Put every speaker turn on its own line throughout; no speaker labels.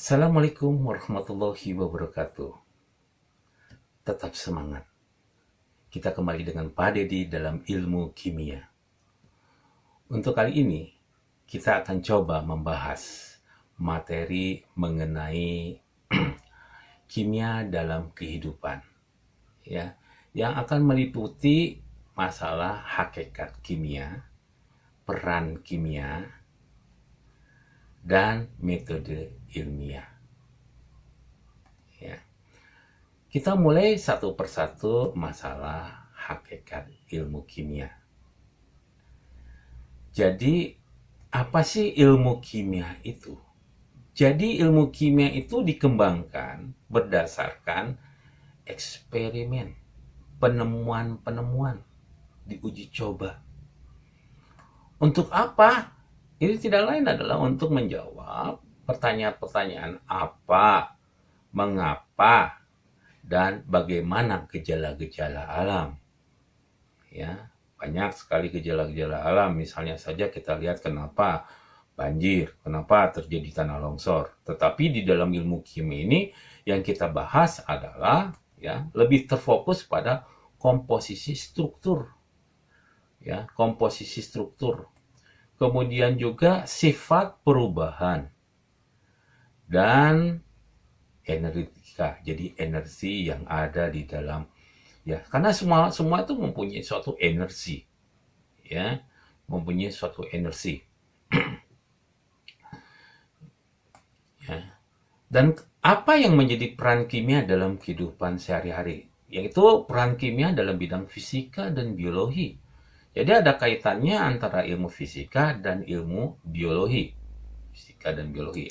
Assalamualaikum warahmatullahi wabarakatuh. Tetap semangat. Kita kembali dengan Pak Dedi dalam ilmu kimia. Untuk kali ini, kita akan coba membahas materi mengenai kimia dalam kehidupan. Ya, yang akan meliputi masalah hakikat kimia, peran kimia, dan metode ilmiah. Ya. Kita mulai satu persatu masalah hakikat ilmu kimia. Jadi, apa sih ilmu kimia itu? Jadi, ilmu kimia itu dikembangkan berdasarkan eksperimen, penemuan-penemuan, diuji coba. Untuk apa? Ini tidak lain adalah untuk menjawab pertanyaan-pertanyaan apa, mengapa, dan bagaimana gejala-gejala alam. Ya, banyak sekali gejala-gejala alam. Misalnya saja kita lihat kenapa banjir, kenapa terjadi tanah longsor. Tetapi di dalam ilmu kimia ini yang kita bahas adalah ya lebih terfokus pada komposisi struktur. Ya, komposisi struktur. Kemudian juga sifat perubahan dan energetika, jadi energi yang ada di dalam ya, karena semua itu mempunyai suatu energi, ya, mempunyai suatu energi. Ya. Dan apa yang menjadi peran kimia dalam kehidupan sehari-hari? Yaitu peran kimia dalam bidang fisika dan biologi. Jadi ada kaitannya antara ilmu fisika dan ilmu biologi. Fisika dan biologi.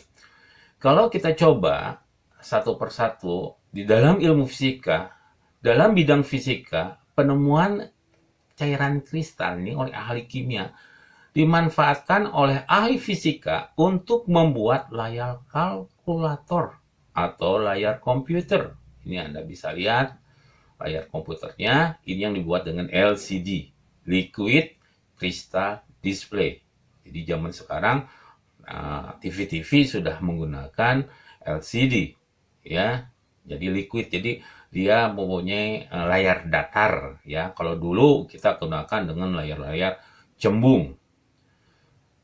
Kalau kita coba satu persatu di dalam ilmu fisika, dalam bidang fisika, penemuan cairan kristal ini oleh ahli kimia dimanfaatkan oleh ahli fisika untuk membuat layar kalkulator atau layar komputer. Ini Anda bisa lihat layar komputernya, ini yang dibuat dengan LCD. Liquid Crystal Display. Jadi zaman sekarang TV-TV sudah menggunakan LCD, ya. Jadi liquid, jadi dia mempunyai layar datar, ya. Kalau dulu kita gunakan dengan layar-layar cembung.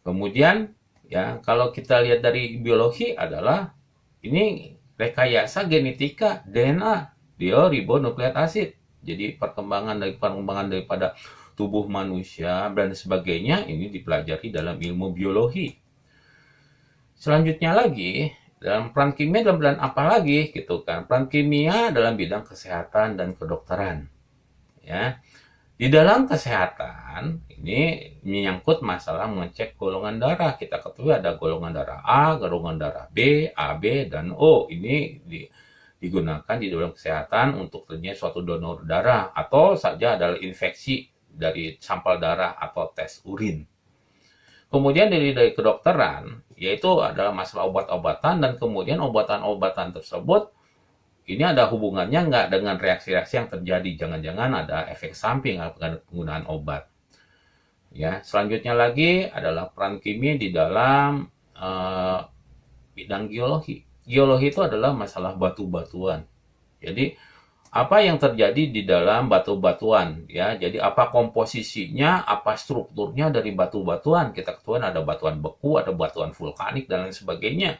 Kemudian, ya, kalau kita lihat dari biologi adalah ini rekayasa genetika DNA, deoxyribonucleic acid. Jadi perkembangan daripada tubuh manusia dan sebagainya ini dipelajari dalam ilmu biologi. Selanjutnya lagi, dalam peran kimia dalam bidang apa lagi gitu kan? Peran kimia dalam bidang kesehatan dan kedokteran. Ya. Di dalam kesehatan ini menyangkut masalah mengecek golongan darah. Kita ketahui ada golongan darah A, golongan darah B, AB dan O. Ini digunakan di dalam kesehatan untuk terjadinya suatu donor darah atau saja adalah infeksi dari sampel darah atau tes urin. Kemudian dari kedokteran, yaitu adalah masalah obat-obatan dan kemudian obatan-obatan tersebut ini ada hubungannya nggak dengan reaksi-reaksi yang terjadi. Jangan-jangan ada efek samping akibat penggunaan obat. Ya, selanjutnya lagi adalah peran kimia di dalam bidang geologi. Geologi itu adalah masalah batu-batuan. Jadi apa yang terjadi di dalam batu-batuan, ya. Jadi apa komposisinya, apa strukturnya dari batu-batuan. Kita ketahui ada batuan beku, ada batuan vulkanik dan lain sebagainya.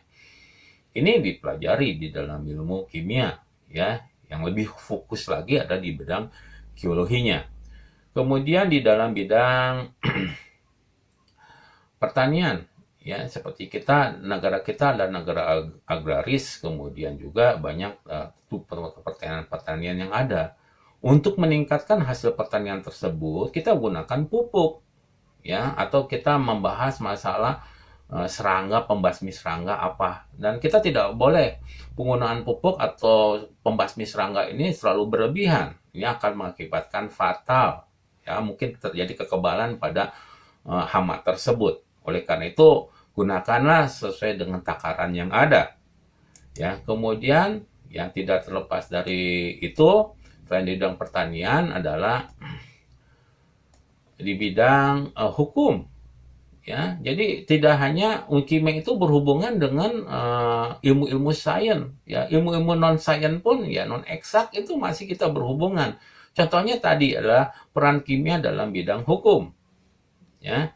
Ini dipelajari di dalam ilmu kimia, ya. Yang lebih fokus lagi ada di bidang geologinya. Kemudian di dalam bidang pertanian, ya, seperti negara kita adalah negara agraris, kemudian juga banyak pertanian yang ada. Untuk meningkatkan hasil pertanian tersebut, kita gunakan pupuk, ya, atau kita membahas masalah serangga, pembasmi serangga apa. Dan kita tidak boleh penggunaan pupuk atau pembasmi serangga ini terlalu berlebihan. Ini akan mengakibatkan fatal. Ya, mungkin terjadi kekebalan pada hama tersebut. Oleh karena itu, gunakanlah sesuai dengan takaran yang ada. Ya, kemudian yang tidak terlepas dari itu, selain di bidang pertanian adalah di bidang hukum. Ya, jadi tidak hanya kimia itu berhubungan dengan ilmu-ilmu sains, ya, ilmu-ilmu non sains pun ya non eksak itu masih kita berhubungan. Contohnya tadi adalah peran kimia dalam bidang hukum, ya.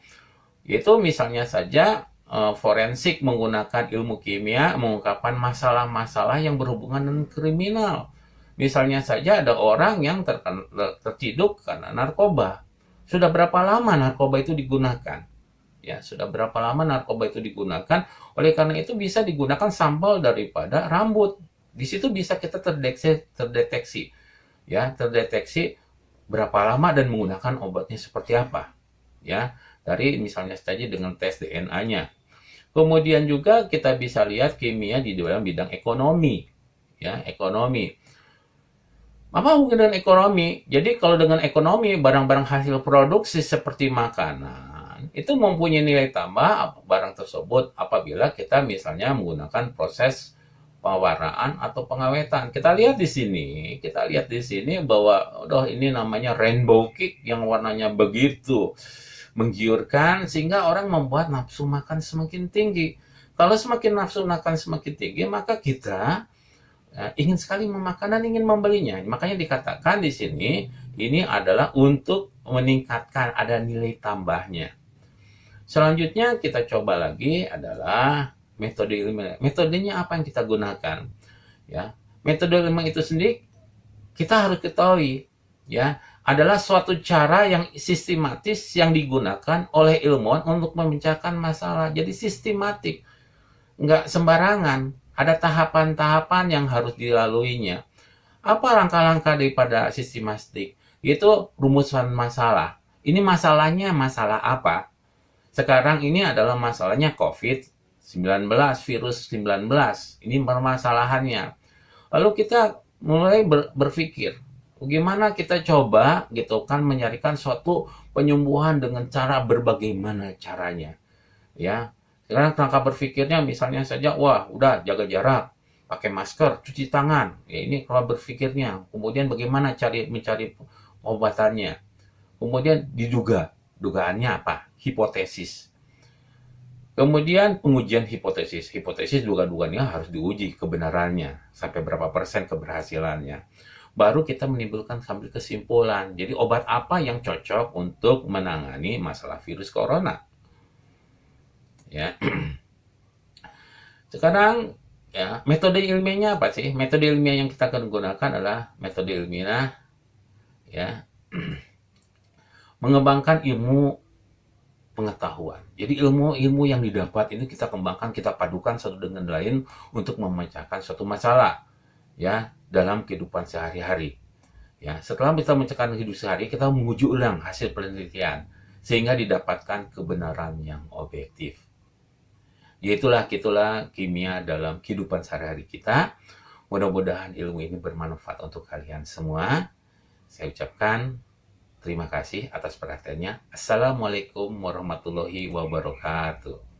Yaitu misalnya saja forensik menggunakan ilmu kimia mengungkapkan masalah-masalah yang berhubungan dengan kriminal. Misalnya saja ada orang yang terciduk karena narkoba. Sudah berapa lama narkoba itu digunakan? Ya, sudah berapa lama narkoba itu digunakan? Oleh karena itu bisa digunakan sampel daripada rambut. Di situ bisa kita terdeteksi ya, terdeteksi berapa lama dan menggunakan obatnya seperti apa. Ya, dari misalnya saja dengan tes DNA-nya. Kemudian juga kita bisa lihat kimia di dalam bidang ekonomi. Ya, ekonomi. Apa hubungan dengan ekonomi? Jadi kalau dengan ekonomi, barang-barang hasil produksi seperti makanan, itu mempunyai nilai tambah barang tersebut apabila kita misalnya menggunakan proses pewarnaan atau pengawetan. Kita lihat di sini bahwa ini namanya rainbow cake yang warnanya begitu menggiurkan sehingga orang membuat nafsu makan semakin tinggi. Kalau semakin nafsu makan semakin tinggi, maka kita ingin sekali memakan dan ingin membelinya. Makanya dikatakan di sini ini adalah untuk meningkatkan, ada nilai tambahnya. Selanjutnya kita coba lagi adalah metode ilmiah. Metodenya apa yang kita gunakan? Ya, metode ilmiah itu sendiri kita harus ketahui, ya, adalah suatu cara yang sistematis yang digunakan oleh ilmuwan untuk memecahkan masalah. Jadi sistematik, nggak sembarangan. Ada tahapan-tahapan yang harus dilaluinya. Apa langkah-langkah daripada sistematik? Itu rumusan masalah. Ini masalahnya masalah apa? Sekarang ini adalah masalahnya COVID-19, virus 19. Ini permasalahannya. Lalu kita mulai berpikir, bagaimana kita coba gitu kan mencarikan suatu penyembuhan dengan cara berbagaimana caranya. Ya. Sekarang langkah berpikirnya misalnya saja, wah udah jaga jarak, pakai masker, cuci tangan. Ya, ini kalau berpikirnya. Kemudian bagaimana mencari obatannya. Kemudian dugaannya apa? Hipotesis. Kemudian pengujian hipotesis. Hipotesis dugaan-dugaannya harus diuji kebenarannya. Sampai berapa persen keberhasilannya. Baru kita menimbulkan sambil kesimpulan. Jadi obat apa yang cocok untuk menangani masalah virus corona. Ya. Sekarang ya, metode ilmiahnya apa sih? Metode ilmiah yang kita akan gunakan adalah metode ilmiah ya mengembangkan ilmu pengetahuan. Jadi ilmu yang didapat ini kita kembangkan, kita padukan satu dengan lain untuk memecahkan suatu masalah ya dalam kehidupan sehari-hari. Ya, setelah kita memecahkan kehidupan sehari, kita menguji ulang hasil penelitian sehingga didapatkan kebenaran yang objektif. Itulah kimia dalam kehidupan sehari-hari kita. Mudah-mudahan ilmu ini bermanfaat untuk kalian semua. Saya ucapkan terima kasih atas perhatiannya. Assalamualaikum warahmatullahi wabarakatuh.